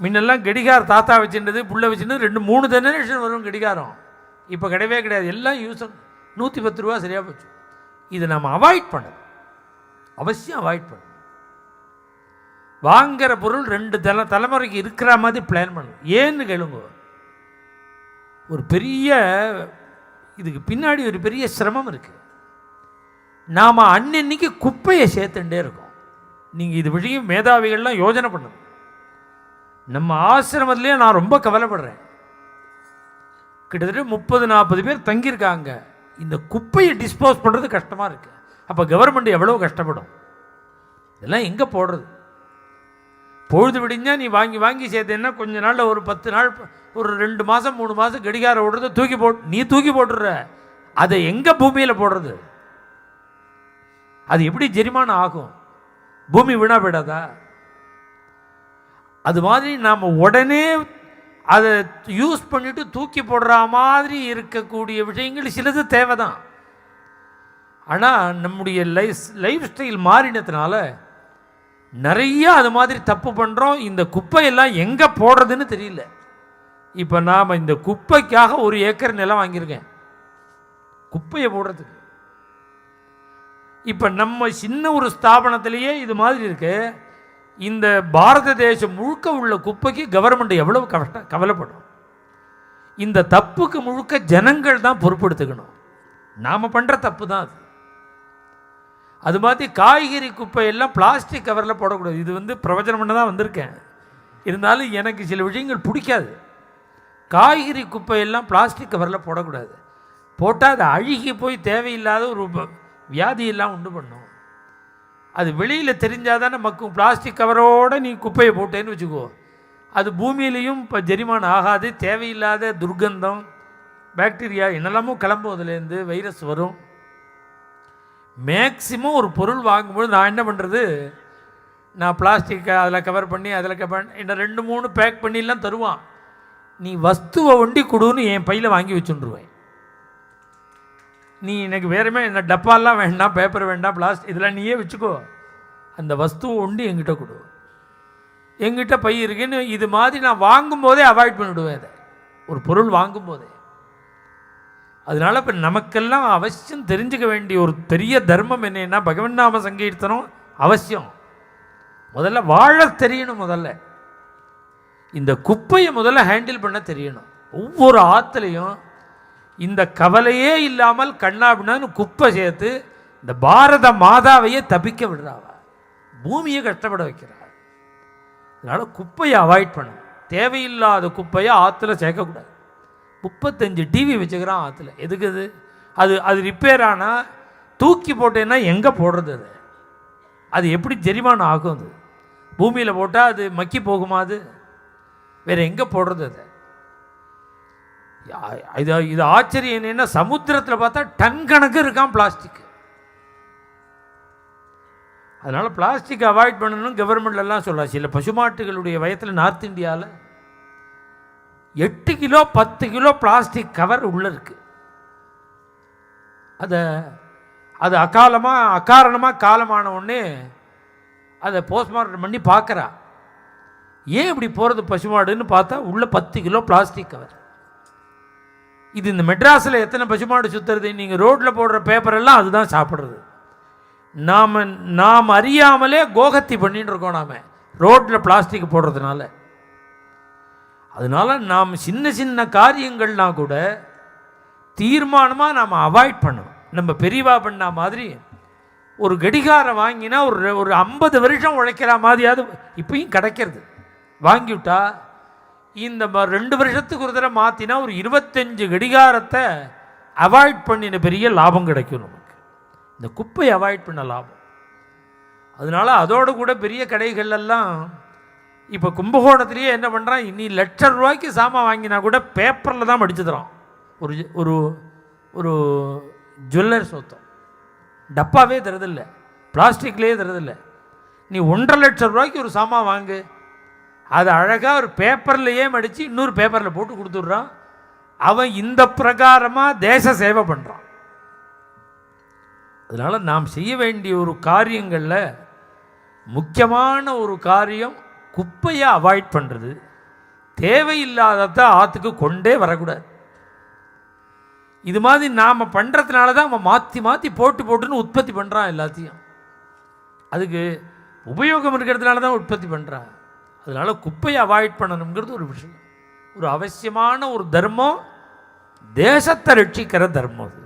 முன்னெல்லாம் கடிகார தாத்தா வச்சுருந்தது, புள்ள வச்சுருந்தது 2-3 ஜெனரேஷன் வரும் கடிகாரம். இப்போ கிடையவே கிடையாது. எல்லாம் யூஸ் 110 ரூபா சரியாக போச்சு. இதை நம்ம அவாய்ட் பண்ணணும், அவசியம் அவாய்ட் பண்ணணும். வாங்கிற பொருள் 2 தலைமுறைக்கு இருக்கிற மாதிரி பிளான் பண்ணணும். ஏன்னு கேளுங்க, ஒரு பெரிய இதுக்கு பின்னாடி ஒரு பெரிய சிரமம் இருக்குது. நாம் அன்னன்னைக்கு குப்பையை சேர்த்துட்டே இருக்கோம். நீங்கள் இது விஷயம் மேதாவிகள்லாம் யோஜனை பண்ணணும். நம்ம ஆசிரமத்திலே நான் ரொம்ப கவலைப்படுறேன். கிட்டத்தட்ட 30-40 பேர் தங்கியிருக்காங்க. இந்த குப்பையை டிஸ்போஸ் பண்ணுறது கஷ்டமாக இருக்குது. அப்போ கவர்மெண்ட் எவ்வளோ கஷ்டப்படும். இதெல்லாம் எங்கே போடுறது? பொழுது விடிஞ்சா நீ வாங்கி வாங்கி சேர்த்தேன்னா கொஞ்ச நாளில் ஒரு 10 நாள், ஒரு 2 மாதம் 3 மாதம் கடிகாரம் ஓடுறத தூக்கி போட்டுடுற. அதை எங்கே பூமியில் போடுறது? அது எப்படி ஜெரிமானம் ஆகும்? பூமி வீணா போயிடாதா? அது மாதிரி நாம் உடனே அதை யூஸ் பண்ணிவிட்டு தூக்கி போடுற மாதிரி இருக்கக்கூடிய விஷயங்கள் சிலது தேவை தான். ஆனால் நம்முடைய லைஃப் ஸ்டைல் மாறினதுனால நிறைய அது மாதிரி தப்பு பண்ணுறோம். இந்த குப்பையெல்லாம் எங்கே போடுறதுன்னு தெரியல. இப்போ நாம் இந்த குப்பைக்காக 1 ஏக்கர் நிலம் வாங்கியிருக்கேன் குப்பையை போடுறதுக்கு. இப்போ நம்ம சின்ன ஒரு ஸ்தாபனத்திலேயே இது மாதிரி இருக்கு. இந்த பாரத தேசம் முழுக்க உள்ள குப்பைக்கு கவர்மெண்ட் எவ்வளவு கவலைப்படும். இந்த தப்புக்கு முழுக்க ஜனங்கள் தான் பொறுப்பெடுத்துக்கணும். நாம் பண்ணுற தப்பு தான் அது. அது மாதிரி காய்கறி குப்பையெல்லாம் பிளாஸ்டிக் கவரில் போடக்கூடாது. இது பிரவச்சனம் பண்ண தான் வந்திருக்கேன். இருந்தாலும் எனக்கு சில விஷயங்கள் பிடிக்காது. காய்கறி குப்பையெல்லாம் பிளாஸ்டிக் கவரில் போடக்கூடாது. போட்டால் அது அழுகி போய் தேவையில்லாத ஒரு வியாதியெல்லாம் உண்டு பண்ணும். அது வெளியில் தெரிஞ்சால் தானே மக்கும். பிளாஸ்டிக் கவரோடு நீ குப்பையை போட்டேன்னு வச்சுக்கோ, அது பூமியிலையும் இப்போ ஜெரிமானம் ஆகாது. தேவையில்லாத துர்கந்தம், பாக்டீரியா என்னெல்லாமோ கிளம்பும். அதுலேருந்து வைரஸ் வரும். மேக்சிமம் ஒரு பொருள் வாங்கும்போது நான் என்ன பண்ணுறது, நான் பிளாஸ்டிக்கை அதில் கவர் பண்ணி என்ன 2-3 பேக் பண்ணிலாம் தருவான். நீ வஸ்துவை ஒண்டி கொடுன்னு என் பையில் வாங்கி வச்சுருவேன். நீ எனக்கு வேறுமே என்ன டப்பாலாம் வேண்டாம், பேப்பர் வேண்டாம், பிளாஸ்டிக் இதெல்லாம் நீயே வச்சுக்கோ. அந்த வஸ்துவை ஒண்டி என்கிட்ட கொடு, என்கிட்ட பை இருக்குன்னு. இது மாதிரி நான் வாங்கும்போதே அவாய்ட் பண்ணிவிடுவேன் அதை, ஒரு பொருள் வாங்கும்போதே. அதனால் இப்போ நமக்கெல்லாம் அவசியம் தெரிஞ்சுக்க வேண்டிய ஒரு பெரிய தர்மம் என்னென்னா, பகவன் நாம சங்கீர்த்தனம் அவசியம். முதல்ல வாழ தெரியணும். முதல்ல இந்த குப்பையை முதல்ல ஹேண்டில் பண்ண தெரியணும். ஒவ்வொரு ஆற்றுலையும் இந்த கவலையே இல்லாமல் கண்ணாபின்னு குப்பை சேர்த்து இந்த பாரத மாதாவையே தப்பிக்க விடுறாவா, பூமியை கஷ்டப்பட வைக்கிறாள். அதனால் குப்பையை அவாய்ட் பண்ணணும். தேவையில்லாத குப்பையை ஆற்றுல சேர்க்கக்கூடாது. 35 டிவி வச்சுக்கிறான் ஆற்றுல. எதுக்கு அது ரிப்பேர் ஆனால் தூக்கி போட்டேன்னா எங்கே போடுறது? அது எப்படி ஜெரிமானம் ஆகும்? அது பூமியில் போட்டால் அது மக்கி போகுமா? அது வேறு எங்கே போடுறது? அது இது ஆச்சரியம் என்னென்னா, சமுத்திரத்தில் பார்த்தா டன் கணக்கு இருக்கான் பிளாஸ்டிக். அதனால் பிளாஸ்டிக் அவாய்ட் பண்ணணும் கவர்மெண்ட்லாம் சொல்கிறாங்க. சில பசுமாட்டுகளுடைய வயத்தில் நார்த் இந்தியாவில் 8 கிலோ 10 கிலோ பிளாஸ்டிக் கவர் உள்ளே இருக்குது. அது அகாரணமாக காலமான உடனே அதை போஸ்ட்மார்ட்டம் பண்ணி பார்க்குறா. ஏன் இப்படி போகிறது பசுமாடுன்னு பார்த்தா உள்ள 10 கிலோ பிளாஸ்டிக் கவர். இது இந்த மெட்ராஸில் எத்தனை பசுமாடு சுற்றுறது? நீங்கள் ரோட்டில் போடுற பேப்பரெல்லாம் அதுதான் சாப்பிட்றது. நாம் அறியாமலே கோகத்தி பண்ணிட்டு இருக்கோம் நாம் ரோட்டில் பிளாஸ்டிக் போடுறதுனால. அதனால் நாம் சின்ன சின்ன காரியங்கள்லாம் கூட தீர்மானமாக நாம் அவாய்ட் பண்ணணும். நம்ம பெரியவா பண்ண மாதிரி ஒரு கடிகாரம் வாங்கினா ஒரு 50 வருஷம் உழைக்கிற மாதிரியாவது இப்பயும் கிடைக்கிறது. வாங்கிவிட்டா இந்த 2 வருஷத்துக்கு ஒரு தடவை மாற்றினா ஒரு 25 கடிகாரத்தை அவாய்ட் பண்ணின பெரிய லாபம் கிடைக்கும் நமக்கு. இந்த குப்பையை அவாய்ட் பண்ண லாபம். அதனால் அதோடு கூட பெரிய கடைகள்லாம் இப்போ கும்பகோணத்துலேயே என்ன பண்ணுறான், இனி ₹1,00,000 சாமான் வாங்கினா கூட பேப்பரில் தான் மடிச்சு தரோம். ஒரு ஒரு ஜுவல்லர் சொத்தம் டப்பாவே தரதில்லை, பிளாஸ்டிக்லேயே தரதில்லை. நீ ₹1,50,000 ஒரு சாமான் வாங்கு, அதை அழகாக ஒரு பேப்பர்லையே மடித்து இன்னொரு பேப்பரில் போட்டு கொடுத்துட்றான். அவன் இந்த பிரகாரமாக தேச சேவை பண்ணுறான். அதனால் நாம் செய்ய வேண்டிய ஒரு காரியங்களில் முக்கியமான ஒரு காரியம் குப்பையை அவாய்ட் பண்ணுறது, தேவையில்லாததை ஆற்றுக்கு கொண்டே வரக்கூடாது. இது மாதிரி நாம் பண்ணுறதுனால தான் அவன் மாற்றி மாற்றி போட்டுன்னு உற்பத்தி பண்ணுறான் எல்லாத்தையும். அதுக்கு உபயோகம் இருக்கிறதுனால தான் உற்பத்தி பண்ணுறான். அதனால் குப்பையை அவாய்ட் பண்ணணுங்கிறது ஒரு விஷயம், ஒரு அவசியமான ஒரு தர்மம், தேசத்தை ரட்சிக்கிற தர்மம் அது.